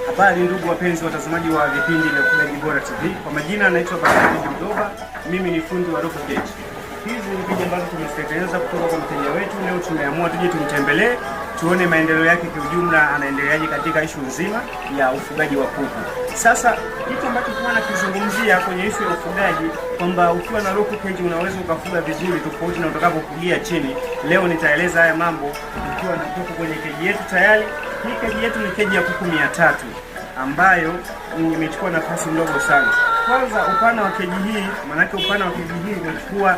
Habari ndugu wapenzi watazamaji wa vipindi vya Ufugaji Bora TV. Kwa majina naitwa Bakari Mdoba, mimi ni fundi wa rofu cage. Hizi ni video ambazo tumezitengeneza kutoka kwa mteja wetu. Leo tumeamua tuje tumtembelee, tuone maendeleo yake kwa ujumla, anaendeleaje katika issue nzima ya ufugaji wa kuku. Sasa kitu ambacho tunakizungumzia kwenye issue ya ufugaji kwamba ukiwa na rofu cage unaweza ukafuga vizuri tofauti na utakapofugia chini. Leo nitaeleza haya mambo ukiwa na kuku kwenye cage yetu tayari. Hii keji yetu ni keji ya kuku 300 ambayo imechukua nafasi ndogo sana. Kwanza upana wa keji hii, manake upana wa keji hii umechukua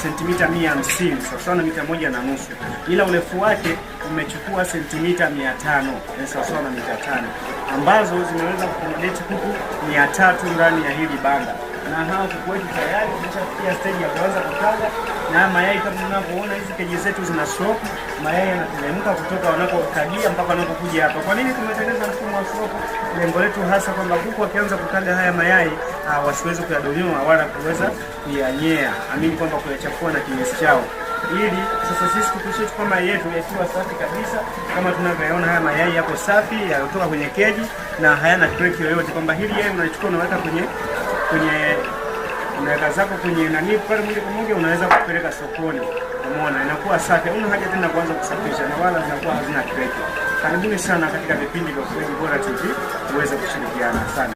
sentimita 150, sawa na mita 1.5. Ila urefu wake umechukua sentimita 500, sawa na mita 5, ambazo zinaweza kuaccommodate kuku 300 ndani ya hili banda. Na hao kuku wetu tayari wameshafikia stage ya kuanza kutaga, na mayai kama mnavyoona hizi keji zetu zina slope, mayai yanateremka kutoka wanapotagia mpaka wanapokuja hapa. Kwa nini tumetengeneza mfumo wa slope? Lengo letu hasa kwamba kuku wakianza kutaga haya mayai wasiweze kuyadonyoa wala kuweza kuyanyea, amini kwamba kuyachafua na kinyesi chao, ili sasa sisi tukushie mayai yetu yakiwa safi kabisa. Kama tunavyoona haya mayai yako safi, yalotoka kwenye keji na hayana crack yoyote, kwamba hili yai unachukua unaweka kwenye unaweka zako kwenye nani pale moja kwa moja unaweza kupeleka sokoni. Umeona, inakuwa safi, huna haja tena kuanza kusafisha na wala zinakuwa hazina crack. Karibuni sana katika vipindi vya Ufugaji Bora TV tuweze kushirikiana sana.